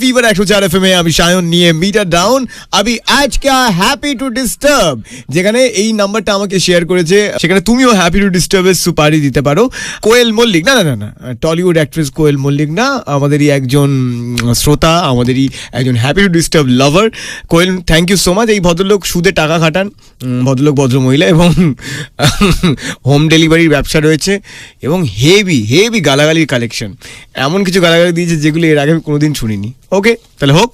Fever 104 FM এ আমি সায়ন নিয়ে meter down. আমি আজকে হ্যাপি টু ডিস্টার্ব, যেখানে এই নাম্বারটা আমাকে শেয়ার করেছে, সেখানে তুমিও হ্যাপি টু ডিস্টার্বের সুপারি দিতে পারো। কোয়েল মল্লিক, না না না টলিউড অ্যাক্ট্রেস কোয়েল মল্লিক না, আমাদেরই একজন শ্রোতা, আমাদেরই একজন happy to disturb lover. Koyel, thank you so much. এই ভদ্রলোক সুদে টাকা খাটান, ভদ্রলোক ভদ্রমহিলা, এবং হোম ডেলিভারির ব্যবসা রয়েছে, এবং হেভি হেভি গালাগালির কালেকশন। এমন কিছু গালাগালি দিয়েছে যেগুলো এর আগে আমি কোনোদিন শুনিনি। ওকে, তাহলে হোক।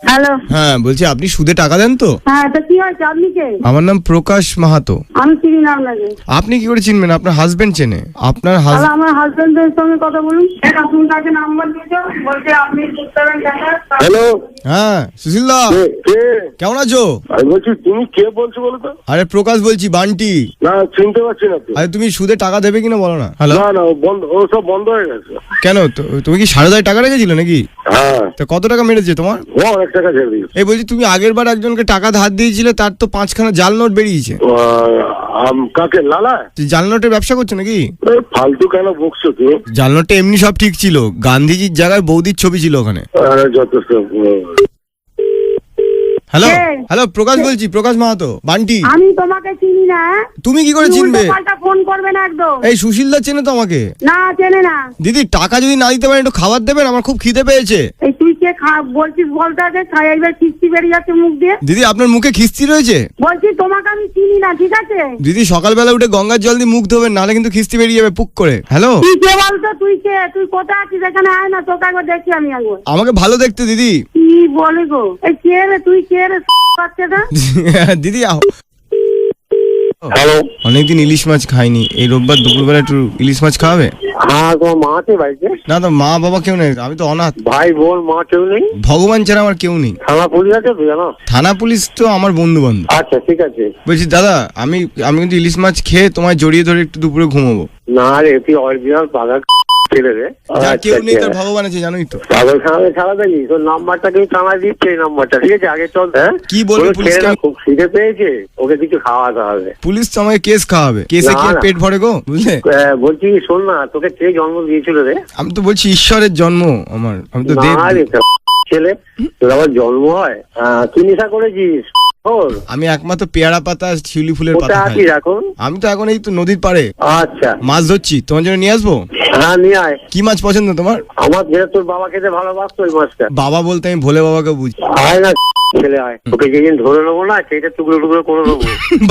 হ্যালো, হ্যাঁ বলছি, আপনি সুদে টাকা দেন তো? হ্যাঁ, তো কি হয়েছে? আপনি কে? আমার নাম প্রকাশ মাহাতো। আমি চিনি না আপনাকে। আপনি কি করে চিনবেন? আপনার হাজবেন্ড চেনে। আপনার তাহলে আমার হাজবেন্ডের সঙ্গে কথা বলুন। আপনি তাকে নাম্বার দিয়েছো, বলছে আপনি বুঝতেন টাকা। হ্যালো, হ্যাঁ সুশীল দা, কে? কেমন আছো? আমি বলছি, তুমি কে বলছো বলো তো? আরে প্রকাশ বলছি, বান্টি। না, চিনতে পারছি না তো। আরে তুমি সুদে টাকা দেবে কিনা বলো না। হ্যালো, না না, ও সব বন্ধ হয়ে গেছে। কেন? তুমি কি 10,000 টাকা রেখেছিলে নাকি? হ্যাঁ। তো কত টাকা মেরেছে তোমার? ও অনেক টাকা ছেড়ে দিয়েছে। এই বলছি, তুমি আগের বার একজনকে টাকা ধার দিয়েছিলে, তার তো 5খানা জাল নোট বেরিয়েছে। কাকে? লালা? জাল নোটের ব্যবসা করছো নাকি? ফালতু কেন বকছো তুমি? জাল নোটে এমনি সব ঠিক ছিল, গান্ধীজির জায়গায় বৌদির ছবি ছিল ওখানে। যথেষ্ট। হ্যালো হ্যালো, প্রকাশ বলছি, প্রকাশ মাহাতো, বান্টি। আমি তোমাকে চিনি না। তুমি কি করে চিনবে? পাল্টা ফোন করবে না একদম। এই সুশীল দা চেনে তো আমাকে? না, চেনে না। দিদি, টাকা যদি না দিতে পারেন একটু খাবার দেবেন, আমার খুব খিদে পেয়েছে। এই তুই কে বলছিস বলতে আগে, এইবার কিস্তি বেরিয়ে যাচ্ছে মুখ দিয়ে। দিদি, আপনার মুখে খিস্তি রয়েছে? বলছি তোমাকে আমি চিনি না, ঠিক আছে? দিদি, সকালবেলা উঠে গঙ্গার জল দিয়ে মুখ ধোবেন, নাহলে কিন্তু খিস্তি বেরিয়ে যাবে পুক করে। হ্যালো, তুই কে বলতো? তুই কে? তুই কোথায় আছিস? এখানে আয় না, তোকে একবার দেখি আমি একবার। আমাকে ভালো দেখতে দিদি। কি বলে গো? এই কে রে? তুই কে রে? বাচ্চাটা। দিদি হ্যালো, অনেকদিন ইলিশ মাছ খাইনি, এই রোববার দুপুরবেলা একটু ইলিশ মাছ খাওয়াবে? হ্যাঁ, তোমার মা আছে বাড়িতে? না তো, মা বাবা কেউ নেই, আমি তো অনাথ। ভাই বোন মা কেউ নেই? ভগবান ছাড়া আমার কেউ নেই। থানা পুলিশ আছে তো জানো? থানা পুলিশ তো আমার বন্ধু বান্ধব। আচ্ছা, ঠিক আছে। বলছি দাদা, আমি কিন্তু ইলিশ মাছ খেয়ে তোমায় জড়িয়ে ধরে একটু দুপুরে ঘুমাবো। না রে, তুই অরিজিনাল পাগল ছেলে রে। যার কেউ নেই তার ভগবান আছে, জানোই তো। পাগল খাওয়াবে ছাড়া দেখি তোর নাম্বারটা কিন্তু থানায় দিচ্ছে, এই নাম্বারটা, ঠিক আছে? আগে চল। হ্যাঁ, কি বলবো পুলিশকে? খুব খিদে পেয়েছে, ওকে কিছু খাওয়াতে হবে। পুলিশ তো আমাকে কেস খাওয়াবে, কেসে কি আর পেট ভরে গো, বুঝলে? বলছি শোন না, তোকে কে জন্ম দিয়েছিল রে? আমি তো বলছি ঈশ্বরের জন্ম আমার, আমি তো দেব। না রে ছেলে, তোর আবার জন্ম হয়? কি নেশা করেছিস? আমি একমাত্র পেয়ারা পাতা, শিউলি ফুলের পাতা খাই। এখন আমি তো এখন এই তো নদীর পাড়ে আচ্ছা মাছ ধরছি, তোমার জন্য নিয়ে আসবো। হ্যাঁ, নিয়ে আয়। কি মাছ পছন্দ তোমার? আমার যেটা তোর বাবা খেতে ভালোবাসতো ওই মাছটা। বাবা বলতে আমি ভোলে বাবাকে বুঝি। আয় না ছেলে, আয়। তোকে যেদিন ধরে নেবো না, সেইটা টুকরো টুকরো করে নেবো।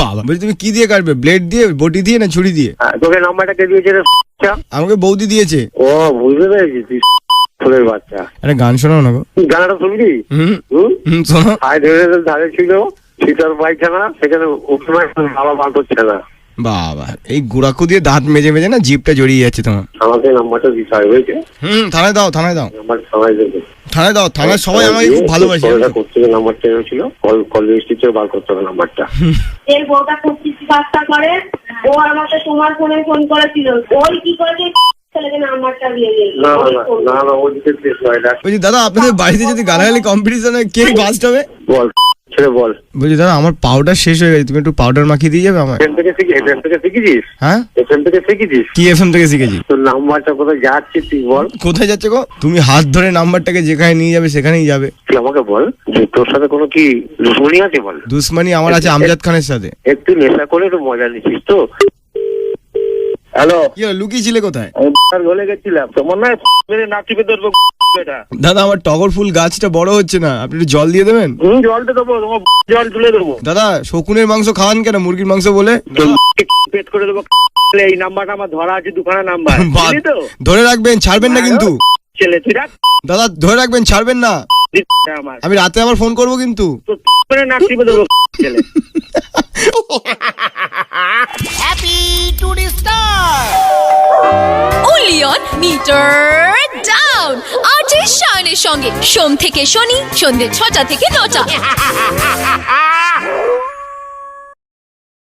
বাবা বলছি, তুমি কি দিয়ে কাটবে? ব্লেড দিয়ে, বটি দিয়ে, না ছুরি দিয়ে? তোকে নাম্বারটা কে দিয়েছে রে? আমাকে বৌদি দিয়েছে। ও, বুঝতে পেরেছি তুই ফুলের বাচ্চা। আরে গান শোনাও না গো। গানাটা শুনবি? শোনো। আয় ধরে ধারে ছিল শীতল পায়খানা, সেখানে উপমা ভালো বার করছে না। বাবা, এই গুড়াকু দিয়ে দাঁত মেজে মেজে না জিভটা জড়িয়ে যাচ্ছে তোমার। আমাকে নাম্বারটা দিতে হয়, হয়েছে? থানায় দাও, থানায় দাও, নাম্বার থানায় দেবে। থানায় দাও, থানায় সবাই আমাকে খুব ভালোবাসে। করতে নাম্বারটা ছিল, কল রেজিস্ট্রি বার করতে হবে নাম্বারটা। এই বউটা করছিস কাজটা করে, ও আমাকে তোমার ফোনে ফোন করেছিল, ওই কি করেছে নাম্বারটা দিয়ে দিল। না না, ও দিতে বলছি দাদা, আপনাদের বাড়িতে যদি গালাগালি কম্পিটিশন হয়, কে ফার্স্ট হবে? বল ছেলে বল। বলছি দাদা, আমার পাউডার শেষ হয়ে গেছে, তুমি একটু পাউডার মাখিয়ে দিয়ে যাবে আমার? এখান থেকে শিখেছিস? হ্যাঁ, এখান থেকে শিখেছিস? কি এফএম থেকে শিখেছি। তোর নাম্বারটা কোথায় যাচ্ছে তুই বল? কোথায় যাচ্ছে গো? তুমি হাত ধরে নাম্বারটাকে যেখানে নিয়ে যাবে সেখানেই যাবে। তুই আমাকে বল যে তোর সাথে কোনো কি দুশ্মনী আছে? বল। দুশ্মনী আমার আছে আমজাদ খানের সাথে। একটু নেশা করে একটু মজা নিচ্ছিস তো? হ্যালো, কি হলো, লুকিয়েছিলে কোথায়? আমি বলে গেছিলাম তোমার না মেরে না টিপে ধরবো এটা। দাদা, আমার টগর ফুল গাছটা বড় হচ্ছে না, আপনি একটু জল দিয়ে দেবেন? জলটা দেবো, তোমার জল তুলে দেবো। দাদা, শকুনের মাংস খাওয়ান কেন, মুরগির মাংস বলে? পেট করে দেবো। এই নাম্বারটা আমার ধরা আছে, দুখানা নাম্বার, বুঝলি তো? ধরে রাখবেন, ছাড়বেন না কিন্তু। ছেলে তুই রাখ দাদা, ধরে রাখবেন, ছাড়বেন না। আমার আমি রাতে আবার ফোন করবো কিন্তু। তো না টিপে দেবো ছেলে। Happy to disturb. Only on Meter Down. RJ শায়নের সঙ্গে সোম থেকে শনি সন্ধ্যে 6টা থেকে 9টা।